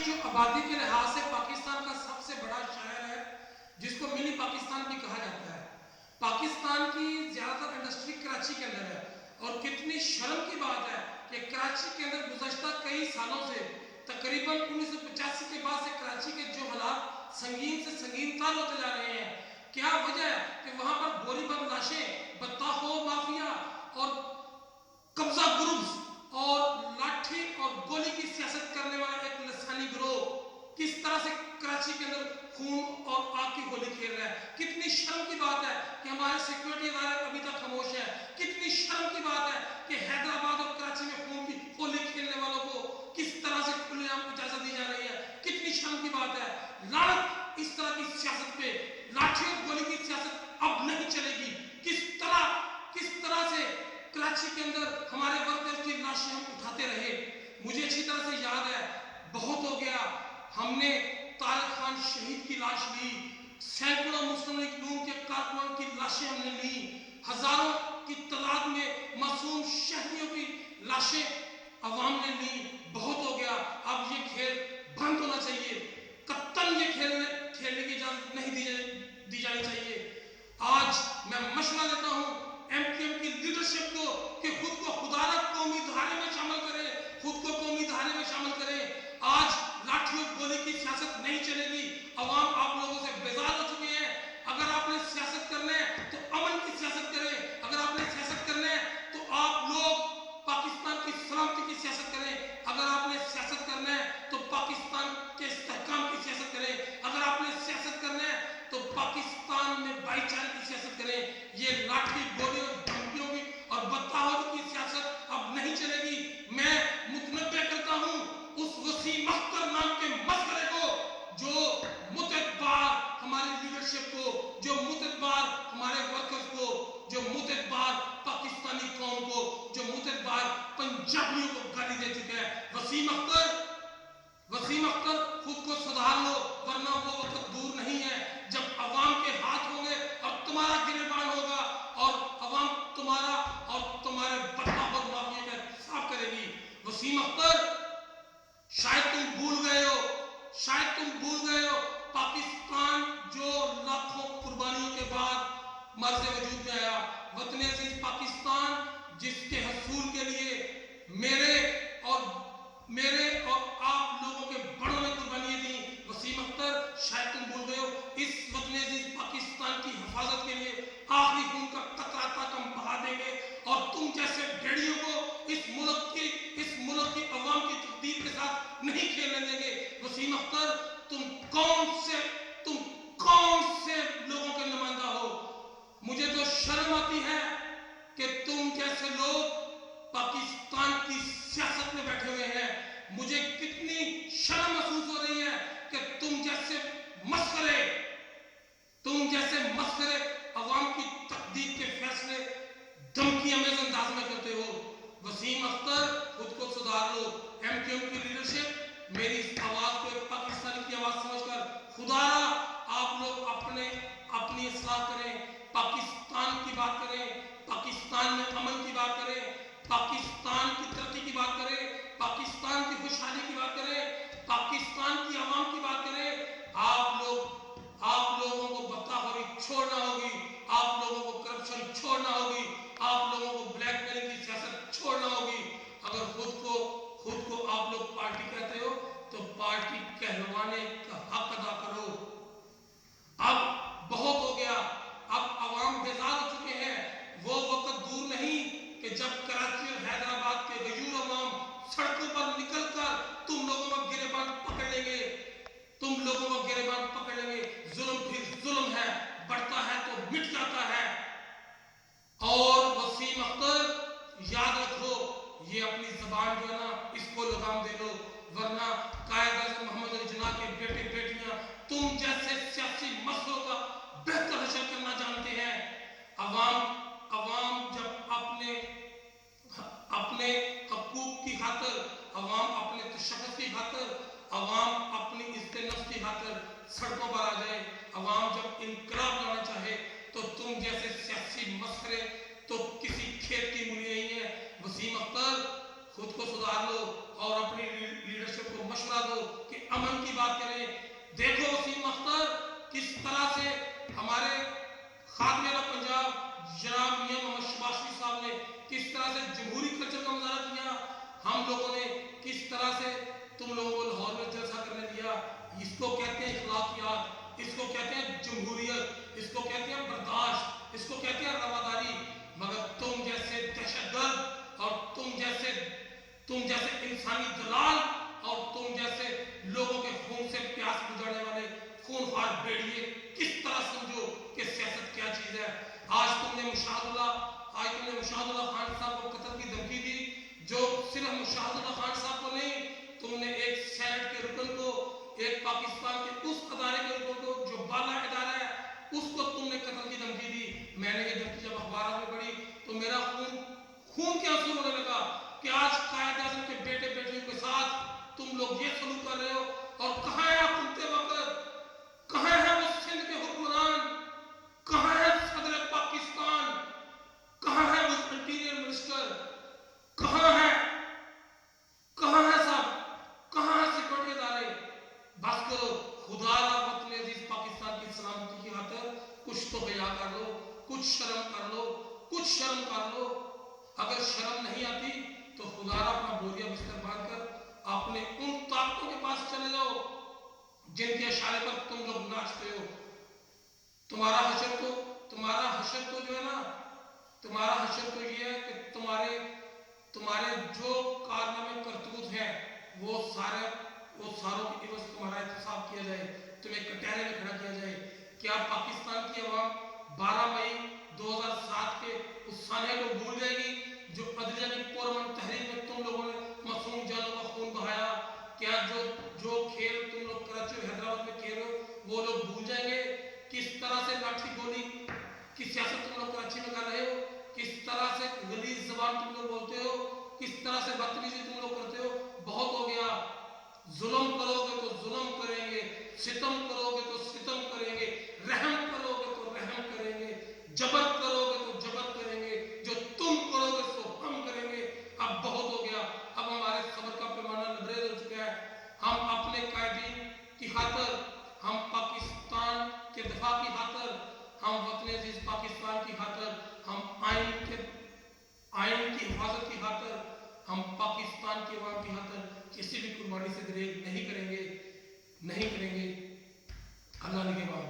जो आबादी के लिहाज से पाकिस्तान का सबसे बड़ा शहर है, जिसको मिनी पाकिस्तान भी कहा जाता है। पाकिस्तान की ज़्यादातर इंडस्ट्री कराची के अंदर है, और कितनी शर्म की बात है कि कराची के अंदर गुज़श्ता कई सालों से, तकरीबन 1985 के बाद से कराची के जो हालात संगीन से संगीन तार होते जा रहे हैं। क्या वजह है कि वहाँ पर गोली बम लाशें, बदताखोर माफिया और कब्जा ग्रुप्स और लाठी और गोली की सियासत करने वाला एक लसानी गिरोह किस तरह से कराची के अंदर खून और आग की होली खेल रहा है। कितनी शर्म की बात है कि हमारे सिक्योरिटी इदारे अभी तक खामोश है। कितनी शर्म की बात है कि हैदराबाद और कराची में खून की होली खेलने वालों को किस तरह से खुलेआम इजाजत दी जा रही है। कितनी शर्म की बात है। लानत इस तरह की सियासत पे। लाठी और गोली की सियासत अब नहीं चलेगी। किस तरह से कराची के अंदर हमारे वर्कर्स की लाशें हम उठाते रहे। मुझे अच्छी तरह से याद है, बहुत हो गया, हमने तारिक खान शहीद की लाश ली, सैकड़ों मुस्लिम लीग नून के कारकुनों की लाशें हमने ली, हजारों की तादाद में मासूम शहरियों की लाशें अवाम ने ली। बहुत हो गया, अब ये खेल बंद होना चाहिए। कत्तन ये खेलने की इजाजत नहीं दी जानी चाहिए। आज मैं मशवरा देता हूं एमक्यूएम की लीडरशिप को कि खुद को खुदारा कौमी धारे में शामिल करें, खुद को कौमी धारे में शामिल करें। आज लाठी और गोली की सियासत नहीं चलेगी। अवाम आप लोगों से बेजार हो चुके हैं। अगर आपने सियासत करना है तो अमन की सियासत करें। अगर आपने सियासत करना है तो आप लोग पाकिस्तान की सलामती की सियासत करें। अगर आपने सियासत करना है तो पाकिस्तान के इस्तेहकाम की सियासत करें। अगर आपने सियासत करना है तो पाकिस्तान में भाईचारे की सियासत करें। ये लाठी गोली और धमकियों की और बदताहत की सियासत अब नहीं चलेगी। मैं मुतनब्बे करता हूं उस वसीम अख्तर नाम के मसले को, जो मुतबार हमारी लीडरशिप को, जो मुतबार हमारे वर्कर्स को, जो मुतबार पाकिस्तानी कौम को, जो मुतबार पंजाबियों को गाली दे चुका है। वसीम अख्तर खुद को सुधार लो, वरना वो वक्त दूर नहीं है जब अवाम के हाथ होंगे और तुम्हारा गिरबान होगा, और अवाम तुम्हारा और तुम्हारे बदताहत माफिया का साफ करेगी। वसीम अख्तर, शायद तुम भूल गए हो पाकिस्तान जो लाखों कुर्बानियों के बाद मर्ज़ वजूद में आया। वतन अज़ीज़ पाकिस्तान जिसके हसूल के लिए मेरे और आप लोगों के बड़ों ने कुर्बानियां दी। वसीम अख्तर, शायद तुम भूल गए हो, इस वतन अज़ीज़ पाकिस्तान की हिफाजत के लिए आखिरी खून का कतरा तक हम बहा देंगे, और तुम जैसे भेड़ियों को इस मुल्क की अवाम की तकदीर के साथ नहीं खेलने देंगे। वसीम अख्तर, तुम कौन से लोगों के नुमाइंदा हो? मुझे तो शर्म आती है कि तुम जैसे लोग पाकिस्तान की सियासत में बैठे हुए हैं। मुझे कितनी शर्म महसूस हो रही है कि तुम जैसे मस्खरे अवाम की तकदीर के फैसले धमकियां में अंदाज में करते हो। वसीम अख्तर, खुद को सुधार लो। एमक्यूएम की लीडरशिप मेरी इस आवाज को एक पाकिस्तानी की आवाज समझकर खुदारा आप लोग अपनी इस्लाह करें, पाकिस्तान की बात करें, पाकिस्तान में अमन की बात करें, पाकिस्तान की तरक्की की बात करें, पाकिस्तान की खुशहाली की बात करें, पाकिस्तान की आवाम की बात करें। आप लोगों को बदताहरी छोड़ना होगी, आप लोगों को करप्शन छोड़ना होगी, आप लोगों को ब्लैकमेलिंग की सियासत छोड़ना होगी। अगर खुद को आप लोग पार्टी कहते हो तो पार्टी कहलवाने का हक अदा करो। अब बहुत हो गया, अब अवाम बेजार हो चुके हैं। वो वक्त दूर नहीं कि जब कराची और हैदराबाद के गयूर अवाम सड़कों पर निकलकर तुम लोगों को गिरेबान पकड़ लेंगे। जुल्म फिर जुल्म है, बढ़ता है तो मिट जाता है। और वसीम अख्तर, याद रखो, ये अपनी जबान जो है ना, इसको लगाम दे लो, वरना कायद आज़म मोहम्मद अली जिन्ना के बेटे बेटियां तुम जैसे सियासी मसलों का बेहतर हशर करना जानते हैं। अवाम जब अपने हकूक की खातिर, अवाम अपने तशक्कुस की खातिर, अवाम अपनी इज्जत-ए-नफ्स की खातिर सड़कों पर आ जाए, अवाम जब इनकलाब लाना चाहे, तो तुम जैसे सियासी मसले तो किसी खेत की मूली नहीं है। वसीम अख्तर, खुद को सुधार लो और अपनी लीडरशिप को मशवरा दो कि बात करें, देखो वसीम अख्तर किस तरह से हमारे खादिम पंजाब जनाब मियां मोहम्मद शहबाज शरीफ साहब ने किस तरह से जमहूरी कल्चर का मुजाहरा किया, हम लोगों ने किस तरह से तुम लोगों को लाहौर में जलसा करने दिया। इसको कहते हैं इखलाकियात, इसको कहते हैं जमहूरियत, इसको कहते हैं बर्दाश्त, इसको कहते हैं रवादारी। मगर तुम जैसे दहशतगर्द और तुम जैसे इंसानी दलाल और तुम जैसे लोगों के खून से प्यास गुजरने वाले खूनखार भेड़िए किस तरह समझो कि सियासत क्या चीज है। आज तुमने मुशाहिदुल्लाह खान साहब को कत्ल की धमकी दी, जो सिर्फ मुशाहिदुल्लाह खान साहब को नहीं, तुमने एक सेनेट के रुकन को, एक पाकिस्तान के उस अदारे के रुकन को जो बाला इदारा है, उसको तुमने कत्ल की धमकी दी। मैंने ये धमकी जब अखबार में पढ़ी तो मेरा खून के आंसू होने लगा कि आज कायद आज़म के बेटे बेटियों के साथ तुम लोग ये सलूक कर रहे हो। और कहां है आप सुनते वक्त, कहां है वो सिंध के हुक्मरान, कहां है सदर पाकिस्तान, कहां है वो इंटीरियर मिनिस्टर, कहां है साहब, कहां है सिक्योरिटी अदारे। बस करो, खुदा वतन अजीज पाकिस्तान की सलामती की खातिर कुछ तो हया कर लो, कुछ शर्म कर लो, कुछ शर्म कर लो। अगर शर्म नहीं आती तो खुदारा अपना बोरिया बिस्तर बांध कर अपने उन ताकतों के पास चले जाओ जिनके इशारे पर तुम लोग नाचते हो। तुम्हारा हशर तो जो है ना, तुम्हारा हशर तो ये है कि तुम्हारे जो कारनामे करतूत हैं वो सारों की इवज तुम्हारा एहतसाब किया जाए, तुम्हें कटहरे में खड़ा किया जाए। क्या पाकिस्तान की अवाम 12 मई 2007 के उस साने को भूल जाएगी जो अदलिया की पुरअमन तहरीक में तुम लोगों ने मासूम जानों का खून बहाया? क्या जो खेल तुम लोग कराची और हैदराबाद में खेल रहे हो वो लोग भूल जाएंगे? किस तरह से लाठी गोली की सियासत तुम लोग कराची में कर रहे हो, किस तरह से गलीज जबान तुम लोग बोलते हो, किस तरह से बदतमीजी तुम लोग करते हो। बहुत हो गया। जुल्म करोगे तो जुल्म करेंगे, सितम करोगे तो सितम करेंगे, रहम करोगे तो रहम करेंगे, जबर करोगे तो जबर करेंगे, जो तुम करोगे सो हम करेंगे। अब बहुत हो गया, अब हमारे सब्र का पैमाना लबरेज हो चुका है। हम अपने कायदीन की खातिर, हम पाकिस्तान के दफा की खातिर, हम वतन अजीज पाकिस्तान की खातिर, हम आइन की हिफाजत की खातिर, हम पाकिस्तान के अवाम की खातिर किसी भी कुर्बानी से गुरेज नहीं करेंगे। अल्लाह ने के बाद